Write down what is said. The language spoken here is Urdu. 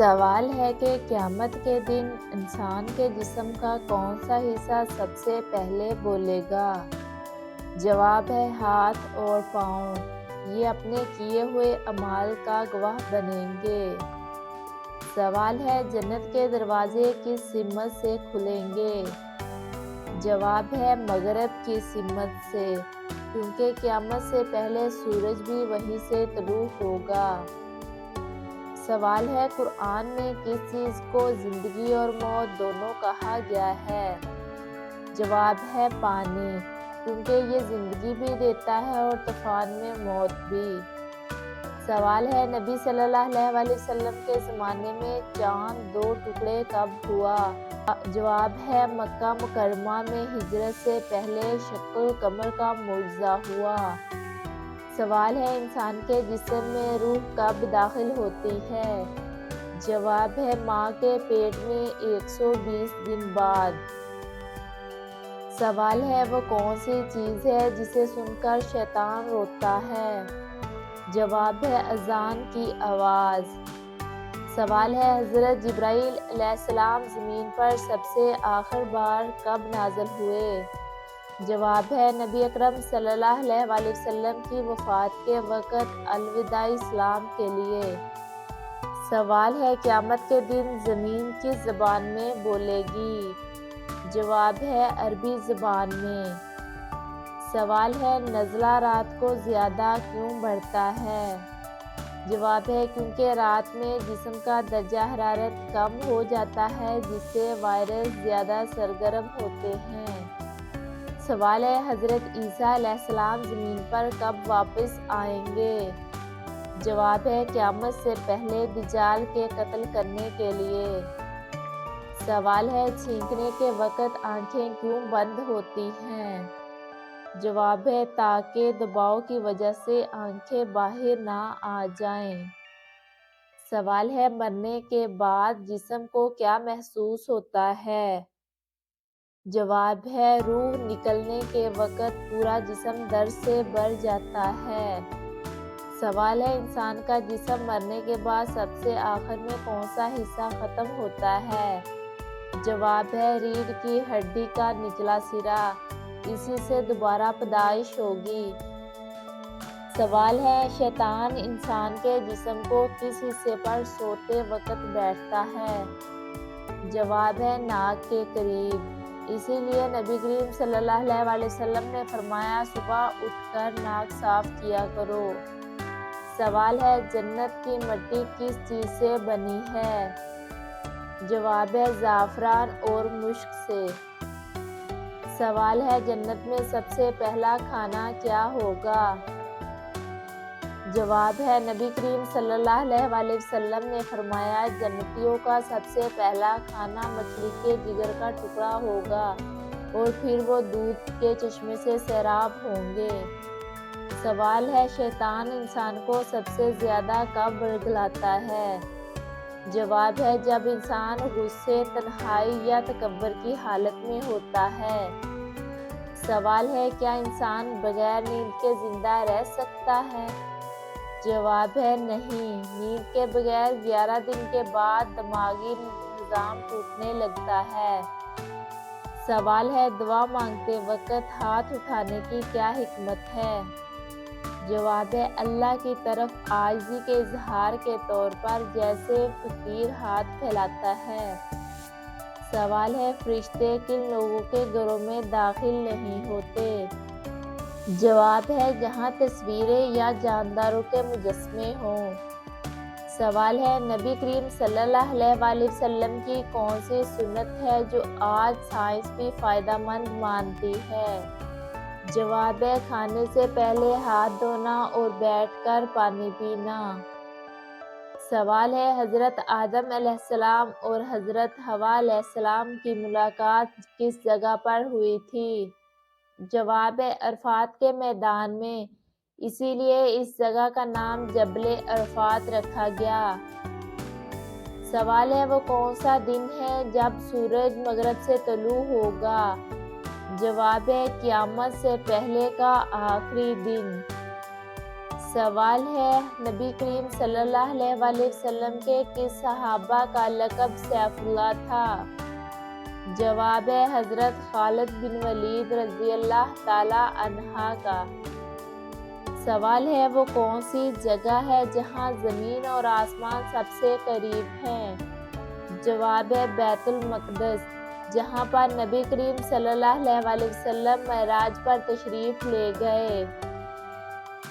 سوال ہے کہ قیامت کے دن انسان کے جسم کا کون سا حصہ سب سے پہلے بولے گا؟ جواب ہے ہاتھ اور پاؤں۔ یہ اپنے کیے ہوئے اعمال کا گواہ بنیں گے۔ سوال ہے جنت کے دروازے کس سمت سے کھلیں گے؟ جواب ہے مغرب کی سمت سے، کیونکہ قیامت سے پہلے سورج بھی وہیں سے طلوع ہوگا۔ سوال ہے قرآن میں کس چیز کو زندگی اور موت دونوں کہا گیا ہے؟ جواب ہے پانی، کیونکہ یہ زندگی بھی دیتا ہے اور طوفان میں موت بھی۔ سوال ہے نبی صلی اللہ علیہ وسلم کے زمانے میں چاند دو ٹکڑے کب ہوا؟ جواب ہے مکہ مکرمہ میں ہجرت سے پہلے شق القمر کا معجزہ ہوا۔ سوال ہے انسان کے جسم میں روح کب داخل ہوتی ہے؟ جواب ہے ماں کے پیٹ میں 120 دن بعد۔ سوال ہے وہ کون سی چیز ہے جسے سن کر شیطان روتا ہے؟ جواب ہے اذان کی آواز۔ سوال ہے حضرت جبرائیل علیہ السلام زمین پر سب سے آخر بار کب نازل ہوئے؟ جواب ہے نبی اکرم صلی اللہ علیہ وسلم کی وفات کے وقت الوداعی سلام کے لیے۔ سوال ہے قیامت کے دن زمین کس زبان میں بولے گی؟ جواب ہے عربی زبان میں۔ سوال ہے نزلہ رات کو زیادہ کیوں بڑھتا ہے؟ جواب ہے کیونکہ رات میں جسم کا درجہ حرارت کم ہو جاتا ہے، جس سے وائرس زیادہ سرگرم ہوتے ہیں۔ سوال ہے حضرت عیسیٰ علیہ السلام زمین پر کب واپس آئیں گے؟ جواب ہے قیامت سے پہلے دجال کے قتل کرنے کے لیے۔ سوال ہے چھینکنے کے وقت آنکھیں کیوں بند ہوتی ہیں؟ جواب ہے تاکہ دباؤ کی وجہ سے آنکھیں باہر نہ آ جائیں۔ سوال ہے مرنے کے بعد جسم کو کیا محسوس ہوتا ہے؟ جواب ہے روح نکلنے کے وقت پورا جسم درد سے بھر جاتا ہے۔ سوال ہے انسان کا جسم مرنے کے بعد سب سے آخر میں کون سا حصہ ختم ہوتا ہے؟ جواب ہے ریڑھ کی ہڈی کا نچلا سرا، اسی سے دوبارہ پیدائش ہوگی۔ سوال ہے شیطان انسان کے جسم کو کس حصے پر سوتے وقت بیٹھتا ہے؟ جواب ہے ناک کے قریب، اسی لیے نبی کریم صلی اللہ علیہ وسلم نے فرمایا صبح اٹھ کر ناک صاف کیا کرو۔ سوال ہے جنت کی مٹی کس چیز سے بنی ہے؟ جواب ہے زعفران اور مشک سے۔ سوال ہے جنت میں سب سے پہلا کھانا کیا ہوگا؟ جواب ہے نبی کریم صلی اللہ علیہ وسلم نے فرمایا جنتیوں کا سب سے پہلا کھانا مچھلی کے جگر کا ٹکڑا ہوگا اور پھر وہ دودھ کے چشمے سے سیراب ہوں گے۔ سوال ہے شیطان انسان کو سب سے زیادہ کب ورگلاتا ہے؟ جواب ہے جب انسان غصے، تنہائی یا تکبر کی حالت میں ہوتا ہے۔ سوال ہے کیا انسان بغیر نیند کے زندہ رہ سکتا ہے؟ جواب ہے نہیں، نیند کے بغیر 11 دن کے بعد دماغی نظام ٹوٹنے لگتا ہے۔ سوال ہے دعا مانگتے وقت ہاتھ اٹھانے کی کیا حکمت ہے؟ جواب ہے اللہ کی طرف عاجزی کے اظہار کے طور پر، جیسے فقیر ہاتھ پھیلاتا ہے۔ سوال ہے فرشتے کن لوگوں کے گھروں میں داخل نہیں ہوتے؟ جواب ہے جہاں تصویریں یا جانداروں کے مجسمے ہوں۔ سوال ہے نبی کریم صلی اللہ علیہ وسلم کی کون سی سنت ہے جو آج سائنس بھی فائدہ مند مانتی ہے؟ جواب ہے کھانے سے پہلے ہاتھ دھونا اور بیٹھ کر پانی پینا۔ سوال ہے حضرت آدم علیہ السلام اور حضرت حوا علیہ السلام کی ملاقات کس جگہ پر ہوئی تھی؟ جواب ہے عرفات کے میدان میں، اسی لیے اس جگہ کا نام جبل عرفات رکھا گیا۔ سوال ہے وہ کون سا دن ہے جب سورج مغرب سے طلوع ہوگا؟ جواب ہے قیامت سے پہلے کا آخری دن۔ سوال ہے نبی کریم صلی اللہ علیہ وآلہ وسلم کے کس صحابہ کا لقب سیف اللہ تھا؟ جواب ہے حضرت خالد بن ولید رضی اللہ تعالی عنہ کا۔ سوال ہے وہ کون سی جگہ ہے جہاں زمین اور آسمان سب سے قریب ہیں؟ جواب ہے بیت المقدس، جہاں پر نبی کریم صلی اللہ علیہ وآلہ وسلم معراج پر تشریف لے گئے۔